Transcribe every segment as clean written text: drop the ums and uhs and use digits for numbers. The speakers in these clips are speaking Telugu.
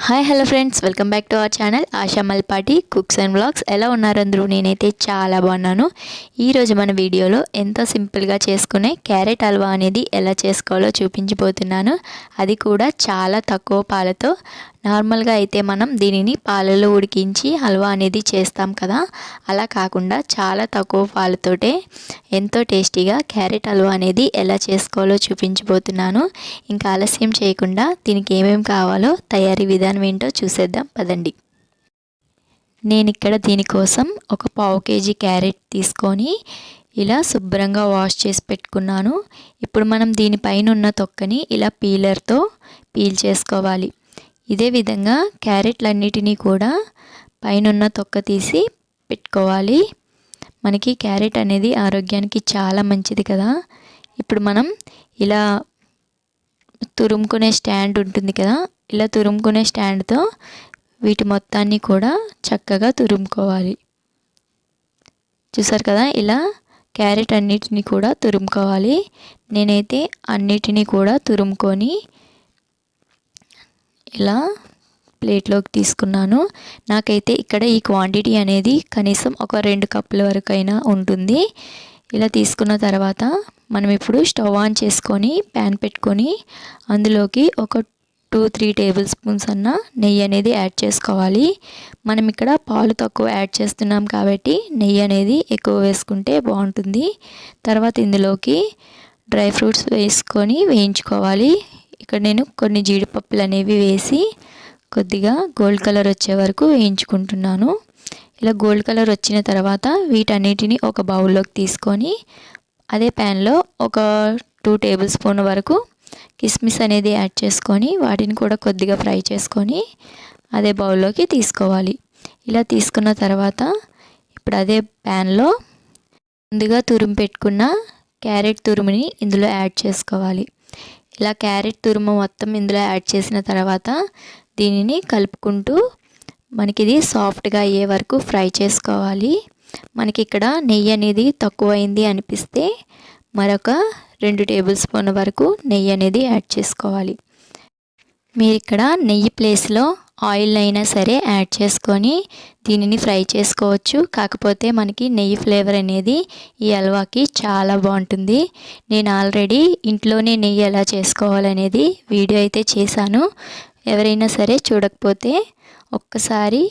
Hi hello friends, welcome back to our channel Asha Malpati cooks and vlogs. ఎలా ఉన్నారు అందరూ? నేనైతే చాలా బాగున్నాను. ఈరోజు మన వీడియోలో ఎంతో సింపుల్గా చేసుకునే క్యారెట్ హల్వా అనేది ఎలా చేసుకోవాలో చూపించబోతున్నాను. అది కూడా చాలా తక్కువ పాలతో. నార్మల్గా అయితే మనం దీనిని పాలలో ఉడికించి హల్వా అనేది చేస్తాం కదా, అలా కాకుండా చాలా తక్కువ పాలతోటే ఎంతో టేస్టీగా క్యారెట్ హల్వా అనేది ఎలా చేసుకోవాలో చూపించబోతున్నాను. ఇంకా ఆలస్యం చేయకుండా దీనికి ఏమేమి కావాలో తయారీ విధానం ఏంటో చూసేద్దాం పదండి. నేను ఇక్కడ దీనికోసం ఒక పావు కేజీ క్యారెట్ తీసుకొని ఇలా శుభ్రంగా వాష్ చేసి పెట్టుకున్నాను. ఇప్పుడు మనం దీనిపైన ఉన్న తొక్కని ఇలా పీలర్తో పీల్ చేసుకోవాలి. ఇదే విధంగా క్యారెట్లన్నిటినీ కూడా పైన తొక్క తీసి పెట్టుకోవాలి. మనకి క్యారెట్ అనేది ఆరోగ్యానికి చాలా మంచిది కదా. ఇప్పుడు మనం ఇలా తురుముకునే స్టాండ్ ఉంటుంది కదా, ఇలా తురుముకునే స్టాండ్తో వీటి మొత్తాన్ని కూడా చక్కగా తురుముకోవాలి. చూసారు కదా, ఇలా క్యారెట్ అన్నిటిని కూడా తురుముకోవాలి. నేనైతే అన్నిటినీ కూడా తురుముకొని ఇలా ప్లేట్లోకి తీసుకున్నాను. నాకైతే ఇక్కడ ఈ క్వాంటిటీ అనేది కనీసం ఒక 2 కప్పుల వరకు అయినా ఉంటుంది. ఇలా తీసుకున్న తర్వాత మనం ఇప్పుడు స్టవ్ ఆన్ చేసుకొని ప్యాన్ పెట్టుకొని అందులోకి ఒక 2-3 టేబుల్ స్పూన్స్ అన్న నెయ్యి అనేది యాడ్ చేసుకోవాలి. మనం ఇక్కడ పాలు తక్కువ యాడ్ చేస్తున్నాం కాబట్టి నెయ్యి అనేది ఎక్కువ వేసుకుంటే బాగుంటుంది. తర్వాత ఇందులోకి డ్రై ఫ్రూట్స్ వేసుకొని వేయించుకోవాలి. ఇక్కడ నేను కొన్ని జీడిపప్పులు అనేవి వేసి కొద్దిగా గోల్డ్ కలర్ వచ్చే వరకు వేయించుకుంటున్నాను. ఇలా గోల్డ్ కలర్ వచ్చిన తర్వాత వీటన్నిటిని ఒక బౌల్లోకి తీసుకొని అదే ప్యాన్లో ఒక 2 టేబుల్ స్పూన్ వరకు కిస్మిస్ అనేది యాడ్ చేసుకొని వాటిని కూడా కొద్దిగా ఫ్రై చేసుకొని అదే బౌల్లోకి తీసుకోవాలి. ఇలా తీసుకున్న తర్వాత ఇప్పుడు అదే ప్యాన్లో ముందుగా తురుము పెట్టుకున్న క్యారెట్ తురుముని ఇందులో యాడ్ చేసుకోవాలి. ఇలా క్యారెట్ తురుము మొత్తం ఇందులో యాడ్ చేసిన తర్వాత దీనిని కలుపుకుంటూ మనకి ఇది సాఫ్ట్గా అయ్యే వరకు ఫ్రై చేసుకోవాలి. మనకి ఇక్కడ నెయ్యి అనేది తక్కువైంది అనిపిస్తే మరొక 2 టేబుల్ స్పూన్ వరకు నెయ్యి అనేది యాడ్ చేసుకోవాలి. మీరు ఇక్కడ నెయ్యి ప్లేస్లో ఆయిల్ అయినా సరే యాడ్ చేసుకొని దీనిని ఫ్రై చేసుకోవచ్చు. కాకపోతే మనకి నెయ్యి ఫ్లేవర్ అనేది ఈ హల్వాకి చాలా బాగుంటుంది. నేను ఆల్రెడీ ఇంట్లోనే నెయ్యి ఎలా చేసుకోవాలనేది వీడియో అయితే చేశాను. ఎవరైనా సరే చూడకపోతే ఒక్కసారి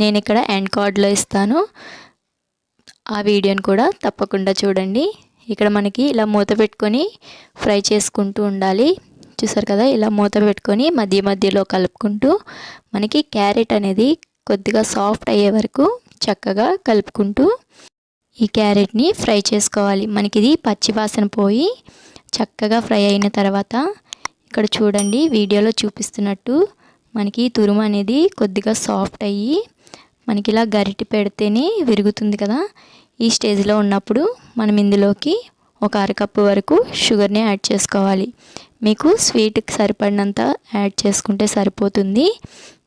నేను ఇక్కడ ఎండ్ కార్డ్లో ఇస్తాను, ఆ వీడియోని కూడా తప్పకుండా చూడండి. ఇక్కడ మనకి ఇలా మూత పెట్టుకొని ఫ్రై చేసుకుంటూ ఉండాలి. చూసారు కదా, ఇలా మూత పెట్టుకొని మధ్య మధ్యలో కలుపుకుంటూ మనకి క్యారెట్ అనేది కొద్దిగా సాఫ్ట్ అయ్యే వరకు చక్కగా కలుపుకుంటూ ఈ క్యారెట్ని ఫ్రై చేసుకోవాలి. మనకి ఇది పచ్చి వాసన పోయి చక్కగా ఫ్రై అయిన తర్వాత ఇక్కడ చూడండి, వీడియోలో చూపిస్తున్నట్టు మనకి తురుము అనేది కొద్దిగా సాఫ్ట్ అయ్యి మనకి ఇలా గరిటె పెడితేనే విరుగుతుంది కదా. ఈ స్టేజ్లో ఉన్నప్పుడు మనం ఇందులోకి ఒక అరకప్పు వరకు షుగర్ని యాడ్ చేసుకోవాలి. మీకు స్వీట్కి సరిపడినంత యాడ్ చేసుకుంటే సరిపోతుంది.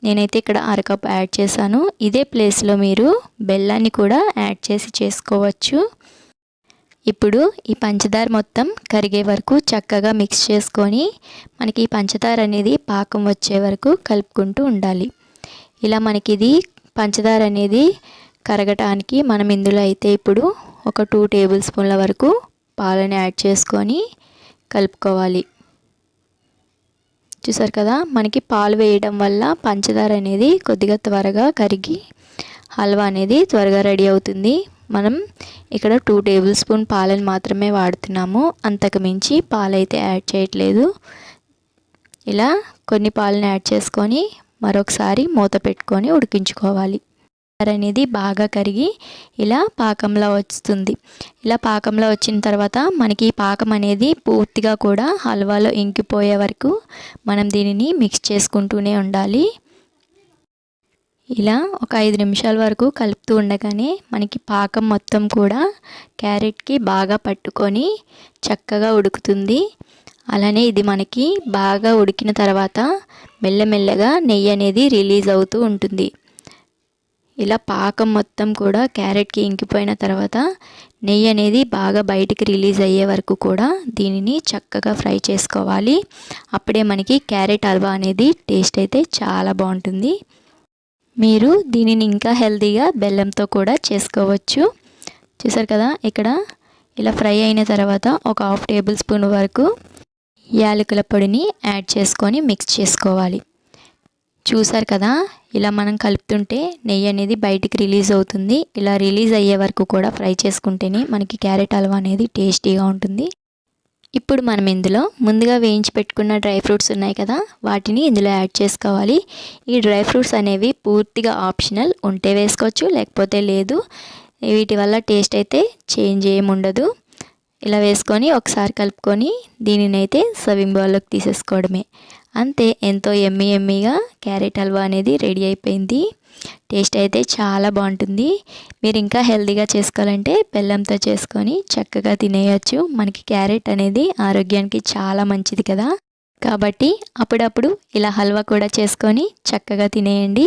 నేనైతే ఇక్కడ అరకప్పు యాడ్ చేశాను. ఇదే ప్లేస్లో మీరు బెల్లాన్ని కూడా యాడ్ చేసి చేసుకోవచ్చు. ఇప్పుడు ఈ పంచదార మొత్తం కరిగే వరకు చక్కగా మిక్స్ చేసుకొని మనకి ఈ పంచదార అనేది పాకం వచ్చే వరకు కలుపుకుంటూ ఉండాలి. ఇలా మనకి ఇది పంచదార అనేది కరగటానికి మనం ఇందులో అయితే ఇప్పుడు ఒక 2 టేబుల్ స్పూన్ల వరకు పాలను యాడ్ చేసుకొని కలుపుకోవాలి. చూసారు కదా, మనకి పాలు వేయడం వల్ల పంచదార అనేది కొద్దిగా త్వరగా కరిగి హల్వా అనేది త్వరగా రెడీ అవుతుంది. మనం ఇక్కడ 2 టేబుల్ స్పూన్ పాలను మాత్రమే వాడుతున్నాము, అంతకు మించి పాలైతే యాడ్ చేయట్లేదు. ఇలా కొన్ని పాలను యాడ్ చేసుకొని మరొకసారి మూత పెట్టుకొని ఉడికించుకోవాలి. అనేది బాగా కరిగి ఇలా పాకంలో వస్తుంది. ఇలా పాకంలో వచ్చిన తర్వాత మనకి ఈ పాకం అనేది పూర్తిగా కూడా హల్వాలో ఇంకిపోయే వరకు మనం దీనిని మిక్స్ చేసుకుంటూనే ఉండాలి. ఇలా ఒక 5 నిమిషాల వరకు కలుపుతూ ఉండగానే మనకి పాకం మొత్తం కూడా క్యారెట్కి బాగా పట్టుకొని చక్కగా ఉడుకుతుంది. అలానే ఇది మనకి బాగా ఉడికిన తర్వాత మెల్లమెల్లగా నెయ్యి అనేది రిలీజ్ అవుతూ ఉంటుంది. ఇలా పాకం మొత్తం కూడా క్యారెట్కి ఇంకిపోయిన తర్వాత నెయ్యి అనేది బాగా బయటికి రిలీజ్ అయ్యే వరకు కూడా దీనిని చక్కగా ఫ్రై చేసుకోవాలి. అప్పుడే మనకి క్యారెట్ హల్వా అనేది టేస్ట్ అయితే చాలా బాగుంటుంది. మీరు దీనిని ఇంకా హెల్తీగా బెల్లంతో కూడా చేసుకోవచ్చు. చూసారు కదా, ఇక్కడ ఇలా ఫ్రై అయిన తర్వాత ఒక 1/2 టేబుల్ స్పూన్ వరకు యాలకుల పొడిని యాడ్ చేసుకొని మిక్స్ చేసుకోవాలి. చూసారు కదా, ఇలా మనం కలుపుతుంటే నెయ్యి అనేది బయటికి రిలీజ్ అవుతుంది. ఇలా రిలీజ్ అయ్యే వరకు కూడా ఫ్రై చేసుకుంటేనే మనకి క్యారెట్ హల్వా అనేది టేస్టీగా ఉంటుంది. ఇప్పుడు మనం ఇందులో ముందుగా వేయించి పెట్టుకున్న డ్రై ఫ్రూట్స్ ఉన్నాయి కదా, వాటిని ఇందులో యాడ్ చేసుకోవాలి. ఈ డ్రై ఫ్రూట్స్ అనేవి పూర్తిగా ఆప్షనల్, ఉంటే వేసుకోవచ్చు లేకపోతే లేదు. వీటి వల్ల టేస్ట్ అయితే చేంజ్ ఏమి ఉండదు. ఇలా వేసుకొని ఒకసారి కలుపుకొని దీనినైతే సర్వింగ్ బౌల్లోకి తీసేసుకోవడమే. అంతే, ఎంతో ఎమ్మీగా క్యారెట్ హల్వా అనేది రెడీ అయిపోయింది. టేస్ట్ అయితే చాలా బాగుంటుంది. మీరు ఇంకా హెల్తీగా చేసుకోవాలంటే బెల్లంతో చేసుకొని చక్కగా తినేయచ్చు. మనకి క్యారెట్ అనేది ఆరోగ్యానికి చాలా మంచిది కదా, కాబట్టి అప్పుడప్పుడు ఇలా హల్వా కూడా చేసుకొని చక్కగా తినేయండి.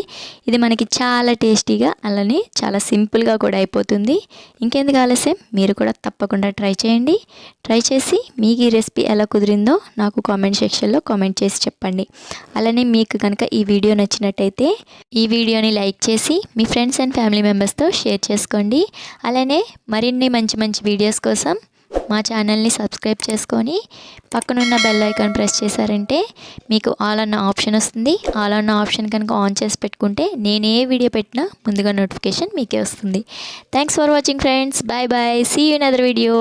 ఇది మనకి చాలా టేస్టీగా అలానే చాలా సింపుల్గా కూడా అయిపోతుంది. ఇంకెందుకు ఆలస్యం, మీరు కూడా తప్పకుండా ట్రై చేయండి. ట్రై చేసి మీకు ఈ రెసిపీ ఎలా కుదిరిందో నాకు కామెంట్ సెక్షన్లో కామెంట్ చేసి చెప్పండి. అలానే మీకు కనుక ఈ వీడియో నచ్చినట్టయితే ఈ వీడియోని లైక్ చేసి మీ ఫ్రెండ్స్ అండ్ ఫ్యామిలీ మెంబర్స్తో షేర్ చేసుకోండి. అలానే మరిన్ని మంచి మంచి వీడియోస్ కోసం మా ఛానల్ని సబ్స్క్రైబ్ చేసుకొని పక్కనున్న బెల్ ఐకాన్ ప్రెస్ చేశారంటే మీకు ఆల్ అన్న ఆప్షన్ వస్తుంది. ఆల్ అన్న ఆప్షన్ కనుక ఆన్ చేసి పెట్టుకుంటే నేను ఏ వీడియో పెట్టినా ముందుగా నోటిఫికేషన్ మీకే వస్తుంది. Thanks for watching friends. Bye bye. See you in other video.